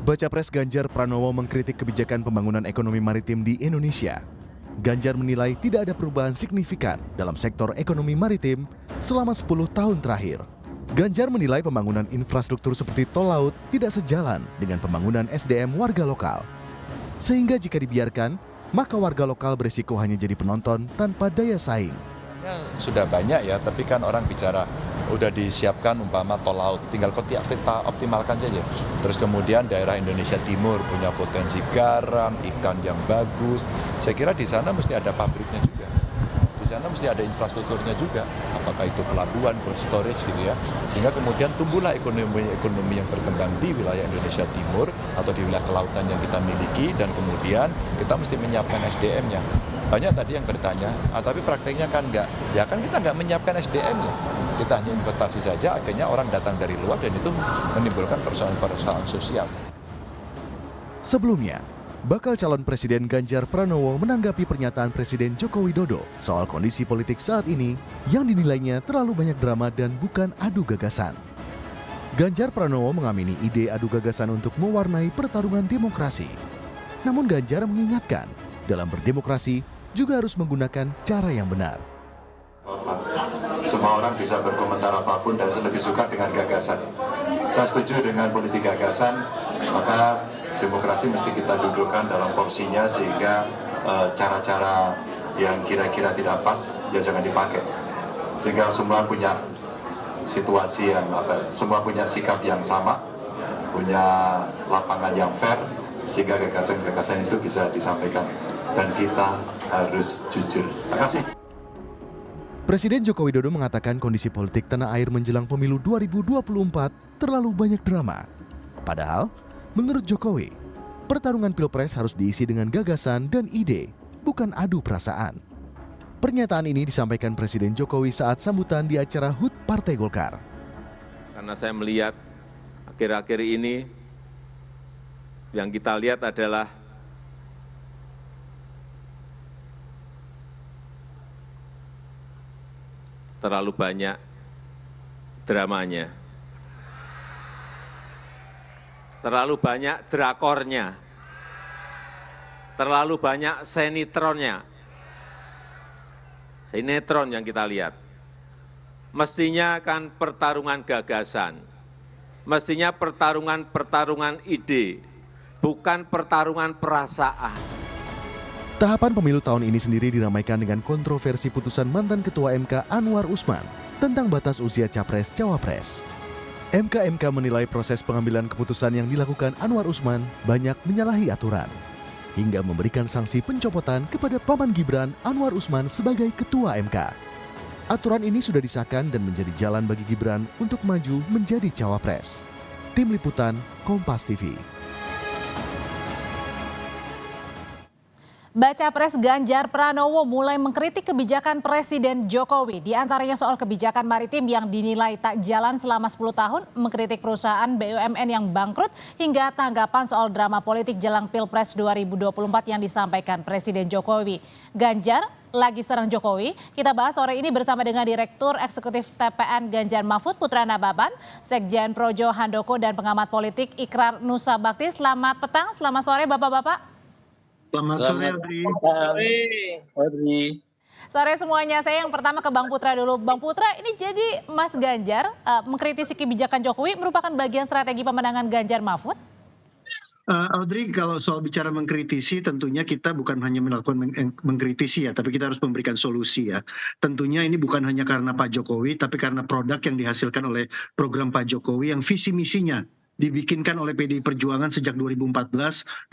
Baca Pres Ganjar Pranowo mengkritik kebijakan pembangunan ekonomi maritim di Indonesia. Ganjar menilai tidak ada perubahan signifikan dalam sektor ekonomi maritim selama 10 tahun terakhir. Ganjar menilai pembangunan infrastruktur seperti tol laut tidak sejalan dengan pembangunan SDM warga lokal. Sehingga jika dibiarkan, maka warga lokal berisiko hanya jadi penonton tanpa daya saing. Sudah banyak ya, tapi kan orang bicara udah disiapkan umpama tol laut, tinggal kita optimalkan saja. Terus kemudian daerah Indonesia Timur punya potensi garam, ikan yang bagus. Saya kira di sana mesti ada pabriknya juga. Di sana mesti ada infrastrukturnya juga. Apakah itu pelabuhan, cold storage gitu ya. Sehingga kemudian tumbuhlah ekonomi yang berkembang di wilayah Indonesia Timur atau di wilayah kelautan yang kita miliki, dan kemudian kita mesti menyiapkan SDM-nya. Banyak tadi yang bertanya, tapi prakteknya kan enggak. Ya kan kita enggak menyiapkan SDM-nya. Kita hanya investasi saja, akhirnya orang datang dari luar dan itu menimbulkan persoalan-persoalan sosial. Sebelumnya, bakal calon Presiden Ganjar Pranowo menanggapi pernyataan Presiden Joko Widodo soal kondisi politik saat ini yang dinilainya terlalu banyak drama dan bukan adu gagasan. Ganjar Pranowo mengamini ide adu gagasan untuk mewarnai pertarungan demokrasi. Namun Ganjar mengingatkan, dalam berdemokrasi juga harus menggunakan cara yang benar. Semua orang bisa berkomentar apapun dan saya lebih suka dengan gagasan. Saya setuju dengan politik gagasan, maka demokrasi mesti kita dudukkan dalam porsinya sehingga cara-cara yang kira-kira tidak pas ya jangan dipakai. Sehingga semua punya situasi yang semua punya sikap yang sama, punya lapangan yang fair, sehingga gagasan-gagasan itu bisa disampaikan. Dan kita harus jujur. Terima kasih. Presiden Joko Widodo mengatakan kondisi politik tanah air menjelang pemilu 2024 terlalu banyak drama. Padahal, menurut Jokowi, pertarungan Pilpres harus diisi dengan gagasan dan ide, bukan adu perasaan. Pernyataan ini disampaikan Presiden Jokowi saat sambutan di acara HUT Partai Golkar. Karena saya melihat akhir-akhir ini yang kita lihat adalah terlalu banyak dramanya, terlalu banyak drakornya, terlalu banyak sinetron yang kita lihat. Mestinya kan pertarungan gagasan, mestinya pertarungan ide, bukan pertarungan perasaan. Tahapan pemilu tahun ini sendiri diramaikan dengan kontroversi putusan mantan Ketua MK Anwar Usman tentang batas usia Capres-Cawapres. MK menilai proses pengambilan keputusan yang dilakukan Anwar Usman banyak menyalahi aturan, hingga memberikan sanksi pencopotan kepada Paman Gibran Anwar Usman sebagai Ketua MK. Aturan ini sudah disahkan dan menjadi jalan bagi Gibran untuk maju menjadi Cawapres. Tim Liputan, Kompas TV. Baca Pres Ganjar Pranowo mulai mengkritik kebijakan Presiden Jokowi, di antaranya soal kebijakan maritim yang dinilai tak jalan selama 10 tahun, mengkritik perusahaan BUMN yang bangkrut, hingga tanggapan soal drama politik jelang Pilpres 2024 yang disampaikan Presiden Jokowi. Ganjar lagi serang Jokowi. Kita bahas sore ini bersama dengan Direktur Eksekutif TPN Ganjar Mahfud Putra Nababan, Sekjen Projo Handoko, dan pengamat politik Ikrar Nusa Bakti. Selamat petang, selamat sore Bapak-Bapak. Selamat sore, Audrey. Sore semuanya. Saya yang pertama ke Bang Putra dulu. Bang Putra, ini jadi Mas Ganjar mengkritisi kebijakan Jokowi merupakan bagian strategi pemenangan Ganjar Mahfud? Audrey, kalau soal bicara mengkritisi, tentunya kita bukan hanya melakukan mengkritisi ya, tapi kita harus memberikan solusi ya. Tentunya ini bukan hanya karena Pak Jokowi, tapi karena produk yang dihasilkan oleh program Pak Jokowi yang visi misinya dibikinkan oleh PDI Perjuangan sejak 2014-2019.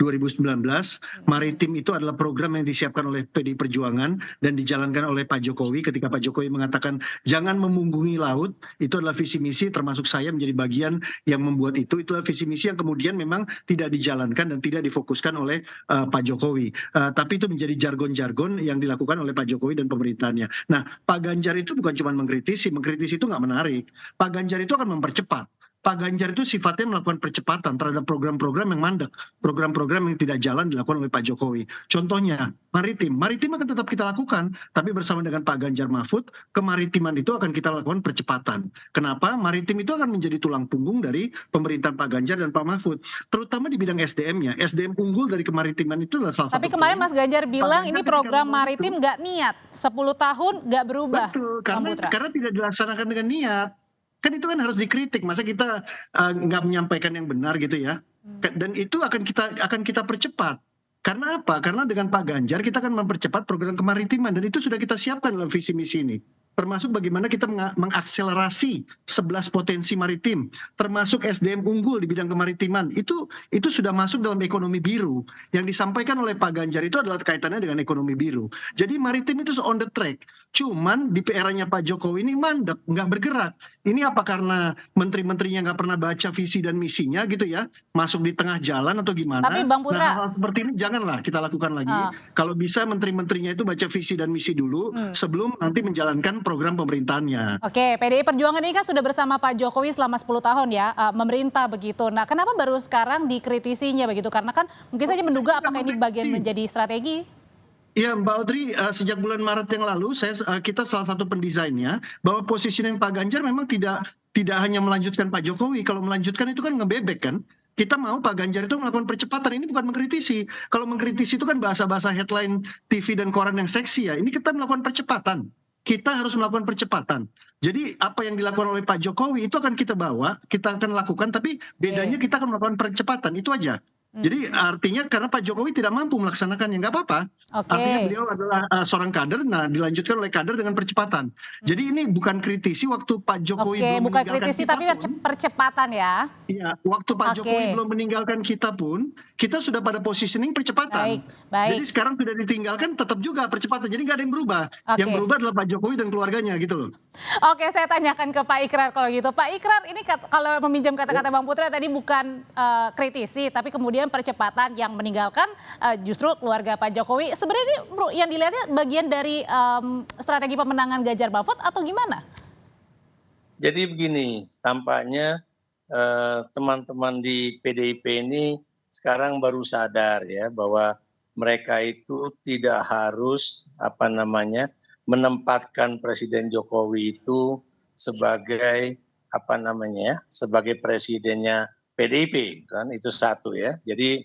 Maritim itu adalah program yang disiapkan oleh PDI Perjuangan dan dijalankan oleh Pak Jokowi. Ketika Pak Jokowi mengatakan jangan memunggungi laut, itu adalah visi misi, termasuk saya menjadi bagian yang membuat itu. Itulah visi misi yang kemudian memang tidak dijalankan dan tidak difokuskan oleh Pak Jokowi. Tapi itu menjadi jargon-jargon yang dilakukan oleh Pak Jokowi dan pemerintahnya. Nah, Pak Ganjar itu bukan cuma mengkritisi itu nggak menarik. Pak Ganjar itu akan mempercepat. Pak Ganjar itu sifatnya melakukan percepatan terhadap program-program yang mandek, program-program yang tidak jalan dilakukan oleh Pak Jokowi. Contohnya maritim akan tetap kita lakukan, tapi bersama dengan Pak Ganjar Mahfud, kemaritiman itu akan kita lakukan percepatan. Kenapa? Maritim itu akan menjadi tulang punggung dari pemerintahan Pak Ganjar dan Pak Mahfud, terutama di bidang SDM-nya. SDM unggul dari kemaritiman itu adalah salah satu. Tapi kemarin Mas Ganjar bilang ini program maritim nggak niat, 10 tahun nggak berubah. Betul, karena tidak dilaksanakan dengan niat. Kan itu kan harus dikritik, masa kita nggak menyampaikan yang benar gitu ya. Dan itu akan kita percepat. Karena apa? Karena dengan Pak Ganjar kita akan mempercepat program kemaritiman, dan itu sudah kita siapkan dalam visi misi ini. Termasuk bagaimana kita mengakselerasi 11 potensi maritim, termasuk SDM unggul di bidang kemaritiman. Itu sudah masuk dalam ekonomi biru. Yang disampaikan oleh Pak Ganjar itu adalah kaitannya dengan ekonomi biru. Jadi maritim itu on the track. Cuman di era-nya Pak Jokowi ini mandek, nggak bergerak. Ini apa karena menteri-menterinya nggak pernah baca visi dan misinya gitu ya? Masuk di tengah jalan atau gimana? Tapi Bang Putra, nah, hal seperti ini janganlah kita lakukan lagi. Kalau bisa menteri-menterinya itu baca visi dan misi dulu sebelum nanti menjalankan program pemerintahannya. Oke, PDI Perjuangan ini kan sudah bersama Pak Jokowi selama 10 tahun ya, memerintah begitu. Nah, kenapa baru sekarang dikritisinya begitu? Karena kan mungkin saja menduga apakah ini bagian menjadi strategi? Ya Mbak Audrey, sejak bulan Maret yang lalu kita salah satu pendesainnya bahwa positioning Pak Ganjar memang tidak hanya melanjutkan Pak Jokowi. Kalau melanjutkan itu kan ngebebek kan. Kita mau Pak Ganjar itu melakukan percepatan, ini bukan mengkritisi. Kalau mengkritisi itu kan bahasa-bahasa headline TV dan koran yang seksi ya. Ini kita melakukan percepatan. Kita harus melakukan percepatan. Jadi apa yang dilakukan oleh Pak Jokowi itu akan kita bawa, kita akan lakukan, tapi bedanya kita akan melakukan percepatan, itu aja. Jadi artinya karena Pak Jokowi tidak mampu melaksanakannya, nggak apa-apa. Artinya beliau adalah seorang kader, nah dilanjutkan oleh kader dengan percepatan. Jadi ini bukan kritisi waktu Pak Jokowi belum bukan meninggalkan kritisi kita tapi pun. percepatan ya. Iya, waktu Pak Jokowi belum meninggalkan kita pun, kita sudah pada positioning percepatan. Baik. Jadi sekarang sudah ditinggalkan, tetap juga percepatan. Jadi nggak ada yang berubah. Yang berubah adalah Pak Jokowi dan keluarganya gitu loh. Oke, saya tanyakan ke Pak Ikrar kalau gitu. Pak Ikrar, ini kalau meminjam kata-kata Bang Putra tadi bukan kritisi, tapi kemudian percepatan yang meninggalkan justru keluarga Pak Jokowi. Sebenarnya ini yang dilihatnya bagian dari strategi pemenangan Ganjar Mahfud atau gimana? Jadi begini, tampaknya teman-teman di PDIP ini sekarang baru sadar ya bahwa mereka itu tidak harus menempatkan Presiden Jokowi itu sebagai sebagai presidennya PDIP kan, itu satu ya. Jadi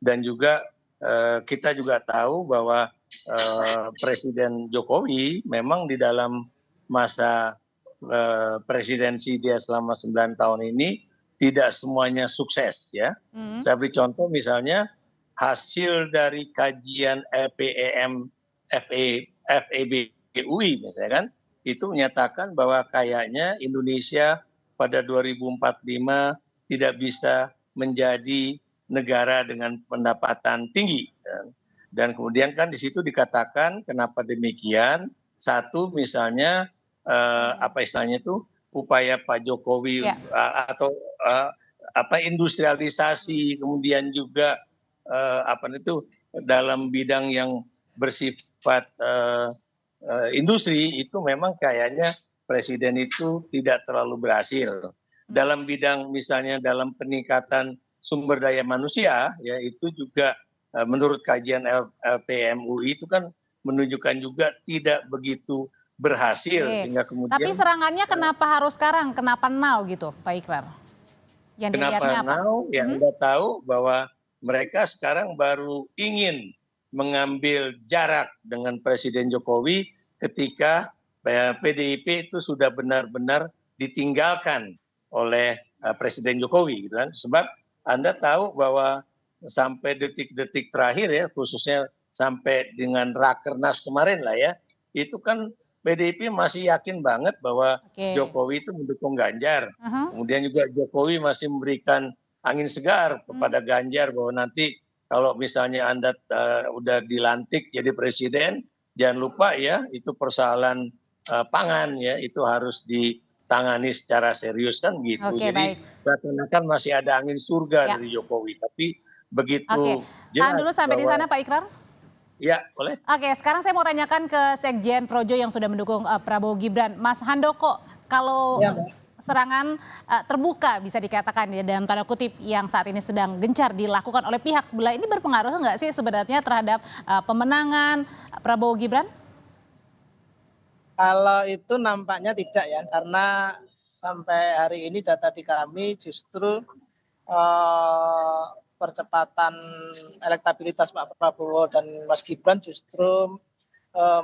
dan juga kita juga tahu bahwa Presiden Jokowi memang di dalam masa presidensi dia selama 9 tahun ini tidak semuanya sukses ya. Saya beri contoh misalnya hasil dari kajian LPEM FEBUI misalnya kan, itu menyatakan bahwa kayaknya Indonesia pada 2045 tidak bisa menjadi negara dengan pendapatan tinggi. Dan kemudian kan di situ dikatakan kenapa demikian, satu misalnya upaya Pak Jokowi atau industrialisasi, kemudian juga dalam bidang yang bersifat industri itu memang kayaknya presiden itu tidak terlalu berhasil. Dalam bidang misalnya dalam peningkatan sumber daya manusia ya itu juga menurut kajian LPMUI itu kan menunjukkan juga tidak begitu berhasil sehingga kemudian. Tapi serangannya kenapa harus sekarang? Kenapa now gitu, Pak Ikrar? Yang dilihatnya apa? Kenapa now? Ya Anda tahu bahwa mereka sekarang baru ingin mengambil jarak dengan Presiden Jokowi ketika PDIP itu sudah benar-benar ditinggalkan oleh Presiden Jokowi gitu kan. Sebab Anda tahu bahwa sampai detik-detik terakhir ya, khususnya sampai dengan Rakernas kemarin lah ya, itu kan PDIP masih yakin banget bahwa Jokowi itu mendukung Ganjar. Kemudian juga Jokowi masih memberikan angin segar kepada Ganjar bahwa nanti kalau misalnya Anda udah dilantik jadi presiden, jangan lupa ya itu persoalan pangan ya itu harus ditangani secara serius kan gitu. Jadi seakan-akan masih ada angin surga dari Jokowi, tapi begitu jelas. Dulu sampai di sana Pak Ikrar. Ya, boleh. Oke, sekarang saya mau tanyakan ke Sekjen Projo yang sudah mendukung Prabowo Gibran. Mas Handoko, kalau serangan terbuka bisa dikatakan ya dalam tanda kutip yang saat ini sedang gencar dilakukan oleh pihak sebelah ini berpengaruh nggak sih sebenarnya terhadap pemenangan Prabowo Gibran? Kalau itu nampaknya tidak ya, karena sampai hari ini data di kami justru percepatan elektabilitas Pak Prabowo dan Mas Gibran justru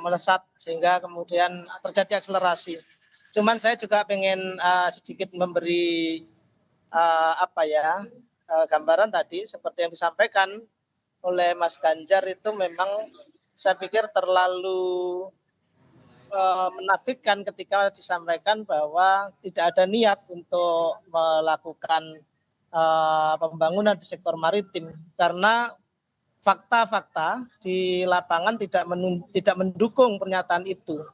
melesat sehingga kemudian terjadi akselerasi. Cuman saya juga pengen sedikit memberi gambaran tadi seperti yang disampaikan oleh Mas Ganjar itu memang saya pikir terlalu menafikan ketika disampaikan bahwa tidak ada niat untuk melakukan pembangunan di sektor maritim karena fakta-fakta di lapangan tidak mendukung pernyataan itu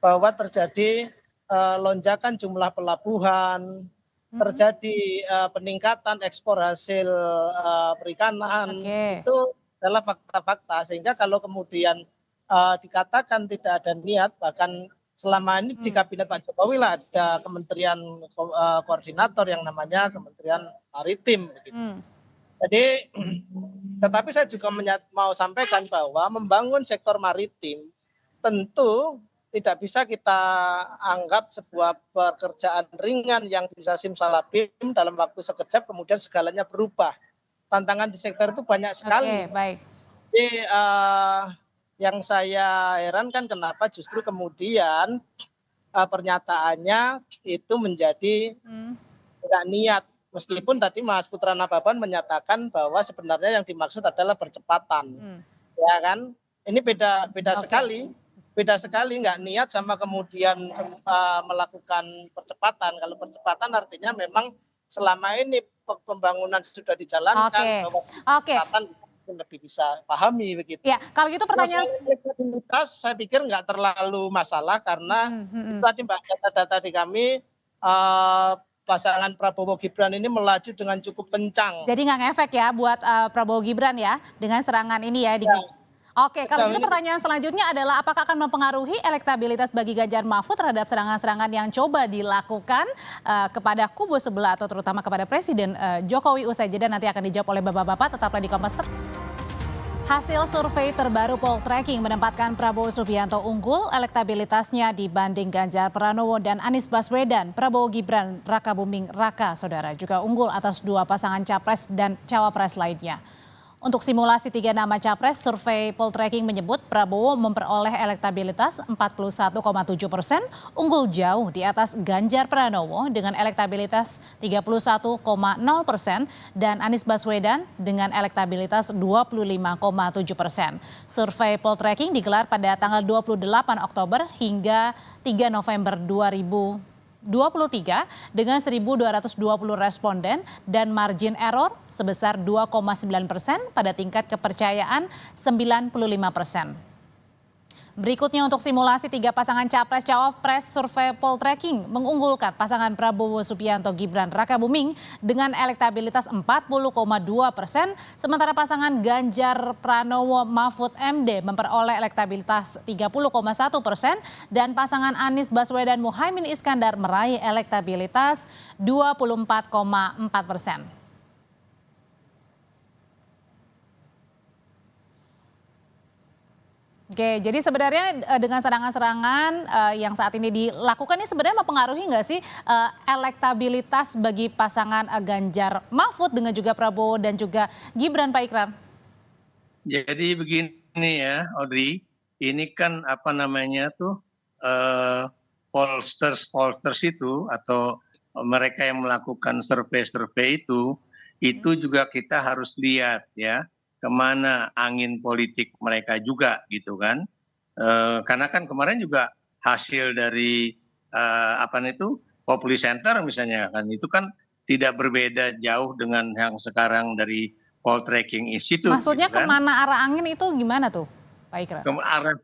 bahwa terjadi lonjakan jumlah pelabuhan, terjadi peningkatan ekspor hasil perikanan. Itu adalah fakta-fakta sehingga kalau kemudian dikatakan tidak ada niat, bahkan selama ini di kabinet Pak Jokowi lah ada kementerian koordinator yang namanya Kementerian Maritim. Begitu. Jadi, tetapi saya juga mau sampaikan bahwa membangun sektor maritim tentu tidak bisa kita anggap sebuah pekerjaan ringan yang bisa simsalabim dalam waktu sekejap kemudian segalanya berubah. Tantangan di sektor itu banyak sekali. Baik. Jadi, yang saya herankan kenapa justru kemudian pernyataannya itu menjadi nggak niat. Meskipun tadi Mas Putra Nababan menyatakan bahwa sebenarnya yang dimaksud adalah percepatan. Ya kan? Ini beda sekali. Beda sekali nggak niat sama kemudian melakukan percepatan. Kalau percepatan artinya memang selama ini pembangunan sudah dijalankan. Percepatan lebih bisa pahami begitu. Ya, kalau gitu pertanyaan elektabilitas saya pikir nggak terlalu masalah karena itu tadi Mbak data-data di kami pasangan Prabowo Gibran ini melaju dengan cukup kencang. Jadi nggak ngefek ya buat Prabowo Gibran ya dengan serangan ini ya. Oke, kalau gitu pertanyaan selanjutnya adalah apakah akan mempengaruhi elektabilitas bagi Ganjar Mahfud terhadap serangan-serangan yang coba dilakukan kepada kubu sebelah atau terutama kepada Presiden Jokowi usai jeda nanti akan dijawab oleh bapak-bapak. Tetaplah di Kompas. Hasil survei terbaru Poltreking menempatkan Prabowo Subianto unggul elektabilitasnya dibanding Ganjar Pranowo dan Anies Baswedan. Prabowo Gibran Raka Buming Raka saudara juga unggul atas dua pasangan capres dan cawapres lainnya. Untuk simulasi 3 nama capres, survei Poltreking menyebut Prabowo memperoleh elektabilitas 41,7%, unggul jauh di atas Ganjar Pranowo dengan elektabilitas 31,0% dan Anies Baswedan dengan elektabilitas 25,7%. Survei Poltreking digelar pada tanggal 28 Oktober hingga 3 November 2023 dengan 1.220 responden dan margin error sebesar 2,9% pada tingkat kepercayaan 95%. Berikutnya untuk simulasi 3 pasangan capres-cawapres, survei Poltreking mengunggulkan pasangan Prabowo Subianto Gibran Raka Buming dengan elektabilitas 40,2%, sementara pasangan Ganjar Pranowo Mahfud MD memperoleh elektabilitas 30,1% dan pasangan Anies Baswedan Muhaimin Iskandar meraih elektabilitas 24,4%. Oke, jadi sebenarnya dengan serangan-serangan yang saat ini dilakukan ini sebenarnya mempengaruhi nggak sih elektabilitas bagi pasangan Ganjar Mahfud dengan juga Prabowo dan juga Gibran, Pak Ikrar? Jadi begini ya, Audrey, ini kan apa namanya tuh pollsters itu atau mereka yang melakukan survei itu juga kita harus lihat ya. Kemana angin politik mereka juga gitu kan, karena kan kemarin juga hasil dari Populi Center misalnya kan itu kan tidak berbeda jauh dengan yang sekarang dari Poltreking Institute. Maksudnya gitu kan. Kemana arah angin itu gimana tuh Pak Ikrar? Arah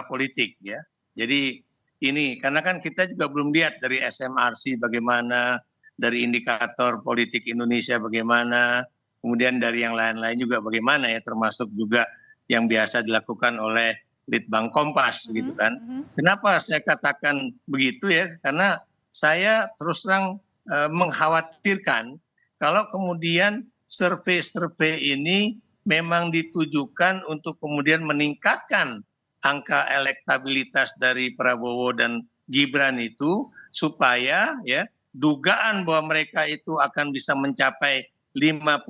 politik ya. Jadi ini karena kan kita juga belum lihat dari SMRC bagaimana, dari indikator politik Indonesia bagaimana. Kemudian dari yang lain-lain juga bagaimana ya, termasuk juga yang biasa dilakukan oleh Litbang Kompas gitu kan. Kenapa saya katakan begitu ya, karena saya terus terang mengkhawatirkan kalau kemudian survei-survei ini memang ditujukan untuk kemudian meningkatkan angka elektabilitas dari Prabowo dan Gibran itu, supaya ya dugaan bahwa mereka itu akan bisa mencapai 51%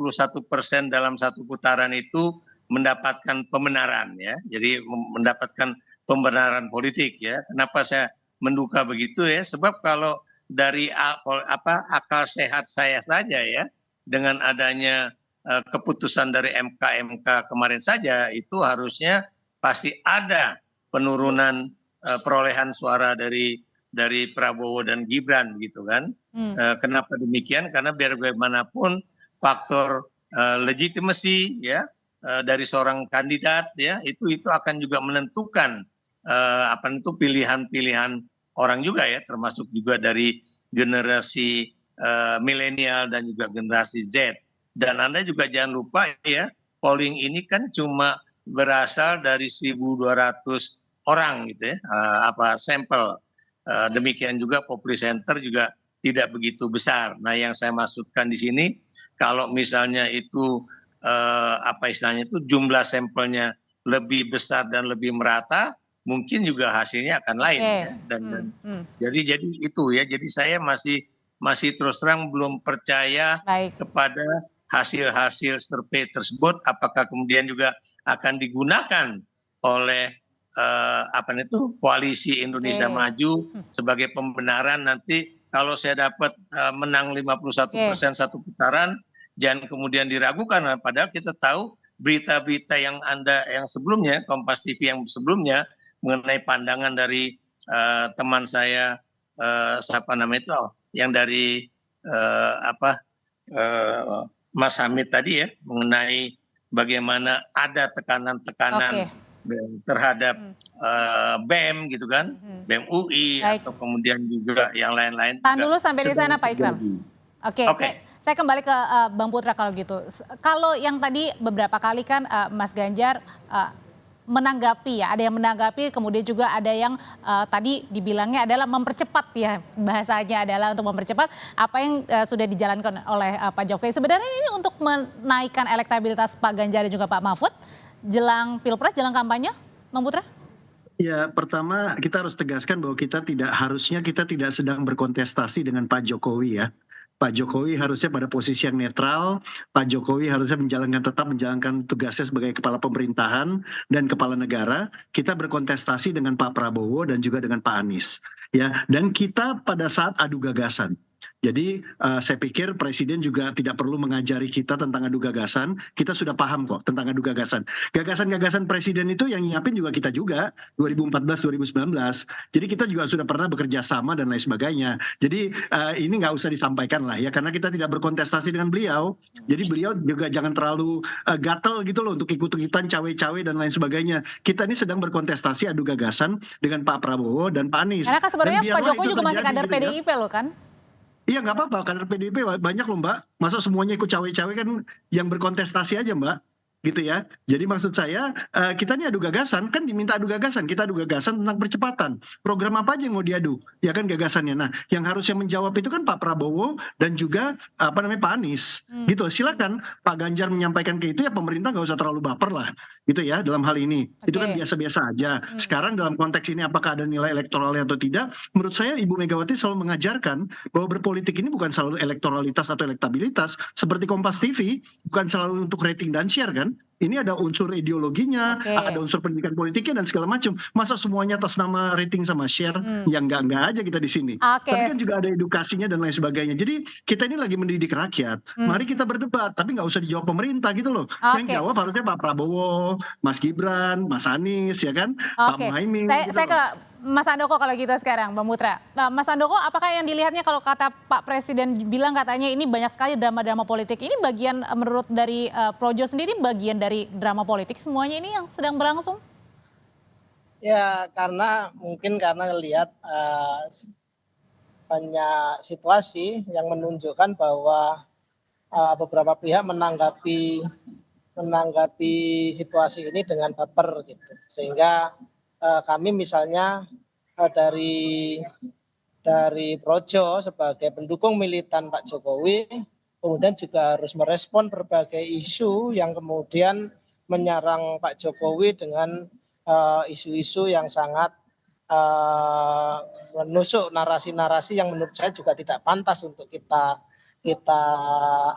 dalam satu putaran itu mendapatkan pembenaran, ya. Jadi mendapatkan pembenaran politik, ya. Kenapa saya menduga begitu, ya? Sebab kalau dari akal sehat saya saja, ya, dengan adanya keputusan dari MK kemarin saja, itu harusnya pasti ada penurunan perolehan suara dari Prabowo dan Gibran, gitu kan? Kenapa demikian? Karena biar bagaimanapun faktor legitimasi, ya, dari seorang kandidat, ya, itu akan juga menentukan pilihan-pilihan orang juga, ya, termasuk juga dari generasi milenial dan juga generasi Z. Dan Anda juga jangan lupa, ya, polling ini kan cuma berasal dari 1.200 orang, gitu, ya, sampel. Demikian juga Populi Center juga tidak begitu besar. Nah, yang saya maksudkan di sini, kalau misalnya itu istilahnya itu jumlah sampelnya lebih besar dan lebih merata, mungkin juga hasilnya akan lain, ya. Dan jadi itu, ya. Jadi saya masih terus terang belum percaya kepada hasil-hasil survei tersebut, apakah kemudian juga akan digunakan oleh koalisi Indonesia Maju sebagai pembenaran nanti kalau saya dapat menang 51% satu putaran, jangan kemudian diragukan, padahal kita tahu berita-berita yang sebelumnya, Kompas TV yang sebelumnya, mengenai pandangan dari teman saya, siapa namanya itu, yang dari Mas Hamid tadi, ya, mengenai bagaimana ada tekanan-tekanan terhadap BEM, gitu kan, BEM UI, atau kemudian juga yang lain-lain. Tahan dulu sampai di sana, Pak Ikram. Oke. Saya kembali ke Bang Putra kalau gitu. Kalau yang tadi beberapa kali kan Mas Ganjar menanggapi, ya, ada yang menanggapi, kemudian juga ada yang tadi dibilangnya adalah mempercepat, ya, bahasanya adalah untuk mempercepat apa yang sudah dijalankan oleh Pak Jokowi. Sebenarnya ini untuk menaikkan elektabilitas Pak Ganjar dan juga Pak Mahfud jelang Pilpres, jelang kampanye, Bang Putra? Ya, pertama kita harus tegaskan bahwa kita tidak sedang berkontestasi dengan Pak Jokowi, ya. Pak Jokowi harusnya pada posisi yang netral. Pak Jokowi harusnya tetap menjalankan tugasnya sebagai kepala pemerintahan dan kepala negara. Kita berkontestasi dengan Pak Prabowo dan juga dengan Pak Anies, ya. Dan kita pada saat adu gagasan. Jadi saya pikir Presiden juga tidak perlu mengajari kita tentang adu gagasan. Kita sudah paham kok tentang adu gagasan. Gagasan-gagasan Presiden itu yang nyiapin juga kita juga 2014-2019. Jadi kita juga sudah pernah bekerja sama dan lain sebagainya. Jadi ini nggak usah disampaikan lah, ya, karena kita tidak berkontestasi dengan beliau. Jadi beliau juga jangan terlalu gatel gitu loh untuk ikut-ikutan cawe-cawe dan lain sebagainya. Kita ini sedang berkontestasi adu gagasan dengan Pak Prabowo dan Pak Anies. Karena kan sebenarnya Pak Jokowi juga masih kader PDIP loh kan? Iya, nggak apa-apa, kader PDIP banyak loh, Mbak. Masa semuanya ikut cawe-cawe, kan yang berkontestasi aja, Mbak. Gitu, ya. Jadi maksud saya kita ini adu gagasan, kan diminta adu gagasan. Kita adu gagasan tentang percepatan. Program apa aja yang mau diadu? Ya kan gagasannya. Nah, yang harusnya menjawab itu kan Pak Prabowo dan juga Pak Anies. Gitu. Silakan Pak Ganjar menyampaikan ke itu, ya pemerintah nggak usah terlalu baper lah. Gitu, ya, dalam hal ini. Itu kan biasa-biasa aja. Sekarang dalam konteks ini apakah ada nilai elektoralnya atau tidak? Menurut saya Ibu Megawati selalu mengajarkan bahwa berpolitik ini bukan selalu elektoralitas atau elektabilitas. Seperti Kompas TV, bukan selalu untuk rating dan share, kan? Ini ada unsur ideologinya, ada unsur pendidikan politiknya dan segala macam. Masa semuanya atas nama rating sama share? Yang enggak aja kita di sini. Tapi kan juga ada edukasinya dan lain sebagainya. Jadi kita ini lagi mendidik rakyat. Mari kita berdebat, tapi nggak usah dijawab pemerintah gitu loh. Yang jawab harusnya Pak Prabowo, Mas Gibran, Mas Anies, ya kan? Pak Muhaimin. Saya ke Mas Andoko kalau gitu sekarang, Bang Putra. Mas Andoko, apakah yang dilihatnya kalau kata Pak Presiden bilang katanya ini banyak sekali drama-drama politik. Ini bagian menurut dari Projo sendiri bagian dari drama politik semuanya ini yang sedang berlangsung? Ya, mungkin karena lihat banyak situasi yang menunjukkan bahwa beberapa pihak menanggapi situasi ini dengan baper gitu. Sehingga kami misalnya dari dari Projo sebagai pendukung militan Pak Jokowi, kemudian juga harus merespon berbagai isu yang kemudian menyerang Pak Jokowi dengan isu-isu yang sangat menusuk narasi-narasi yang menurut saya juga tidak pantas untuk kita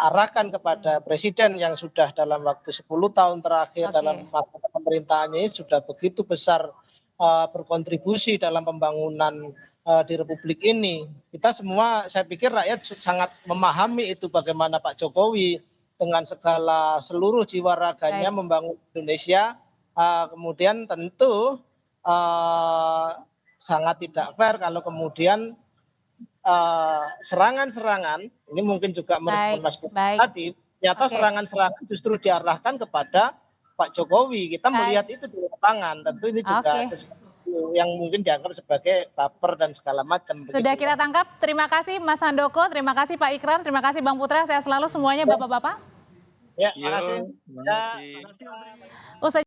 arahkan kepada presiden yang sudah dalam waktu 10 tahun terakhir dalam masa pemerintahannya sudah begitu besar berkontribusi dalam pembangunan di Republik ini. Kita semua, saya pikir rakyat sangat memahami itu bagaimana Pak Jokowi dengan segala seluruh jiwa raganya membangun Indonesia. Kemudian tentu sangat tidak fair kalau kemudian serangan-serangan, ini mungkin juga merespon Mas Budi tadi, ternyata serangan-serangan justru diarahkan kepada Pak Jokowi. Kita melihat itu di lapangan, tentu ini juga sesuatu yang mungkin dianggap sebagai baper dan segala macam. Sudah kita tangkap, terima kasih Mas Handoko, terima kasih Pak Ikrar, terima kasih Bang Putra, sehat selalu semuanya Bapak-Bapak. Ya, terima kasih. Terima kasih. Usai